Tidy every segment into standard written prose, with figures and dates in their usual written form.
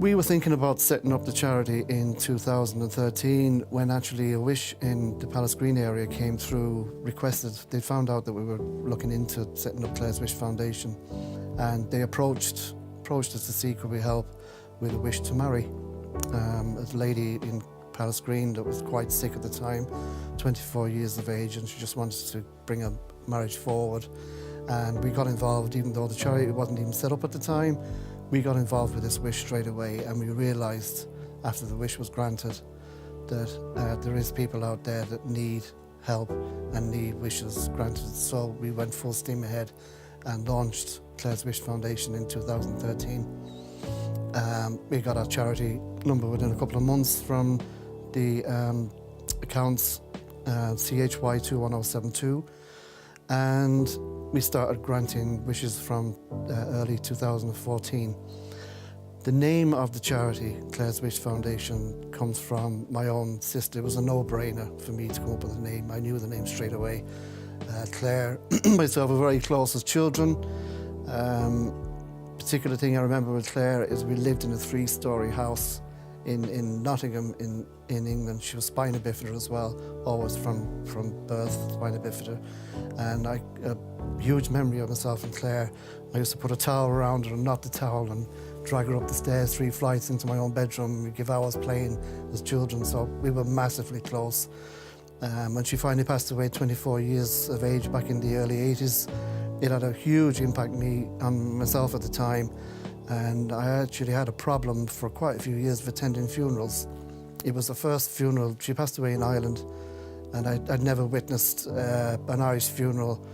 We were thinking about setting up the charity in 2013 when actually a wish in the Palace Green area came through, requested, they found out that we were looking into setting up Clare's Wish Foundation, and they approached us to see could we help with a wish to marry. A lady in Palace Green that was quite sick at the time, 24 years of age, and she just wanted to bring a marriage forward. And we got involved, even though the charity wasn't even set up at the time. We got involved with this wish straight away, and we realised after the wish was granted that there is people out there that need help and need wishes granted. So we went full steam ahead and launched Clare's Wish Foundation in 2013. We got our charity number within a couple of months from the accounts CHY21072, and we started granting wishes from early 2014. The name of the charity, Clare's Wish Foundation, comes from my own sister. It was a no-brainer for me to come up with a name. I knew the name straight away. Clare, myself were very close as children. Particular thing I remember with Clare is we lived in a 3-storey house in Nottingham in England. She was spina bifida as well, always from birth, spina bifida. And a huge memory of myself and Clare. I used to put a towel around her and knot the towel and drag her up the stairs 3 flights into my own bedroom. We'd give hours playing as children, so we were massively close. When she finally passed away 24 years of age back in the early 80s, it had a huge impact on myself at the time, and I actually had a problem for quite a few years of attending funerals. It was the first funeral. She passed away in Ireland, and I'd never witnessed an Irish funeral,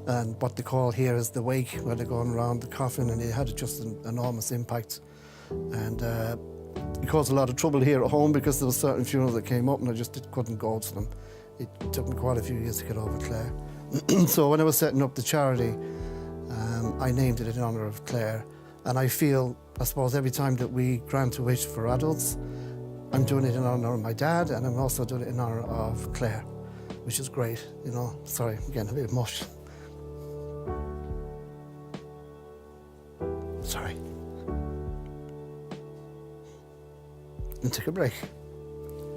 and what they call here is the wake, where they're going around the coffin, and it had just an enormous impact. And it caused a lot of trouble here at home because there were certain funerals that came up and I just couldn't go to them. It took me quite a few years to get over Clare. So when I was setting up the charity, I named it in honour of Clare. And I feel, I suppose, every time that we grant a wish for adults, I'm doing it in honour of my dad, and I'm also doing it in honour of Clare, which is great, you know. Sorry, I'm getting a bit mush. Sorry. And take a break,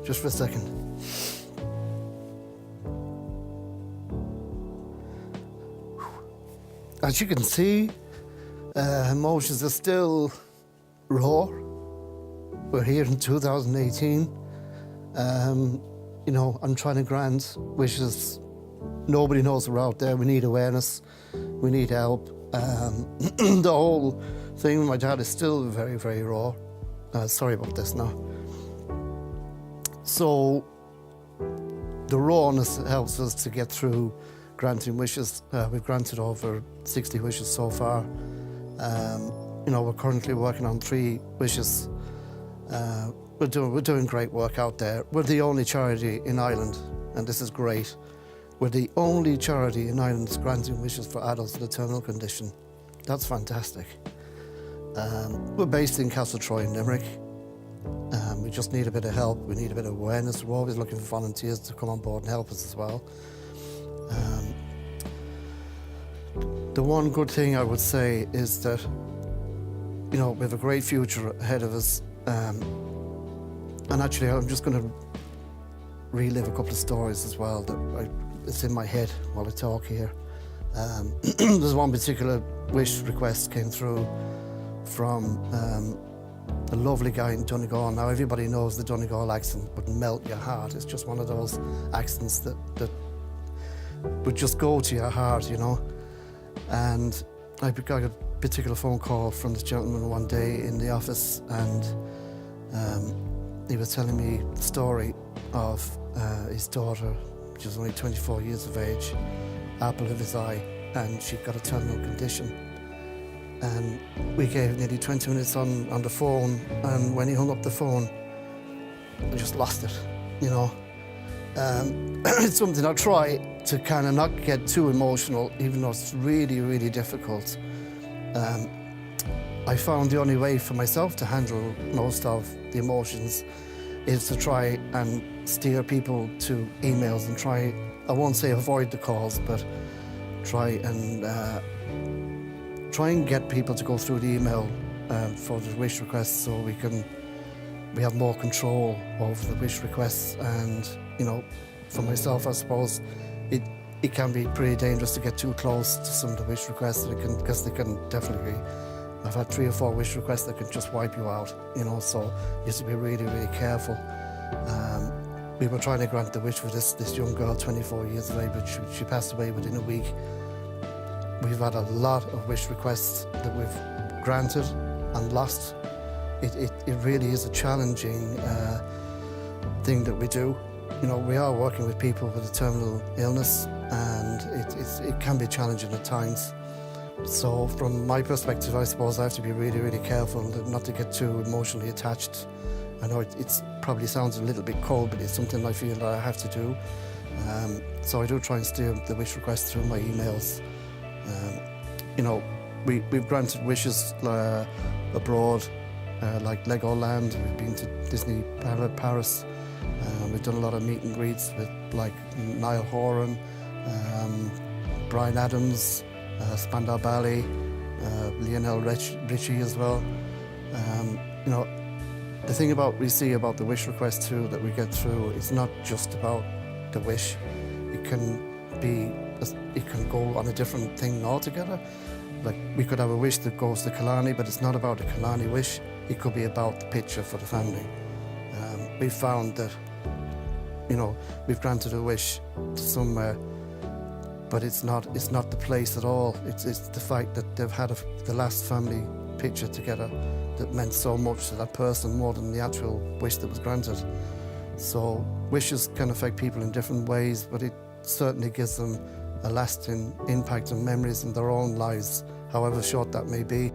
just for a second. As you can see, emotions are still raw. We're here in 2018. You know, I'm trying to grant wishes. Nobody knows we're out there. We need awareness. We need help. The whole thing with my dad is still very, very raw. Sorry about this now. So the rawness helps us to get through granting wishes. We've granted over 60 wishes so far. You know, we're currently working on 3 wishes. We're doing great work out there. We're the only charity in Ireland, and this is great. We're the only charity in Ireland that's granting wishes for adults with a terminal condition. That's fantastic. We're based in Castletroy in Limerick. We just need a bit of help. We need a bit of awareness. We're always looking for volunteers to come on board and help us as well. The one good thing I would say is that, you know, we have a great future ahead of us. And actually, I'm just going to relive a couple of stories as well that it's in my head while I talk here. There's one particular wish request came through from a lovely guy in Donegal. Now, everybody knows the Donegal accent would melt your heart. It's just one of those accents that would just go to your heart, you know. And I got a particular phone call from this gentleman one day in the office, and he was telling me the story of his daughter. She was only 24 years of age, apple of his eye, and she got a terminal condition. And we gave nearly 20 minutes on the phone, and when he hung up the phone, I just lost it, you know. It's something I try to kind of not get too emotional, even though it's really, really difficult. I found the only way for myself to handle most of the emotions is to try and steer people to emails and try, I won't say avoid the calls, but try and get people to go through the email for the wish requests, so we have more control over the wish requests. And you know, for myself, I suppose it can be pretty dangerous to get too close to some of the wish requests, because they can definitely. I've had 3 or 4 wish requests that can just wipe you out, you know. So you have to be really, really careful. We were trying to grant the wish for this young girl, 24 years of age, but she passed away within a week. We've had a lot of wish requests that we've granted and lost. It really is a challenging thing that we do. You know, we are working with people with a terminal illness, and it can be challenging at times. So from my perspective, I suppose I have to be really, really careful not to get too emotionally attached. I know it probably sounds a little bit cold, but it's something I feel that I have to do. So I do try and steer the wish requests through my emails. You know, we've granted wishes abroad, like Legoland. We've been to Disney Paris. We've done a lot of meet and greets with like Niall Horan, Bryan Adams, Spandau Ballet, Lionel Richie as well. You know, the thing we see about the wish request too that we get through, it's not just about the wish. It can go on a different thing altogether. Like, we could have a wish that goes to Killarney, but it's not about the Killarney wish. It could be about the picture for the family. We've found that, you know, we've granted a wish to somewhere, but it's not the place at all. It's the fact that they've had the last family picture together that meant so much to that person, more than the actual wish that was granted. So wishes can affect people in different ways, but it certainly gives them a lasting impact and memories in their own lives, however short that may be.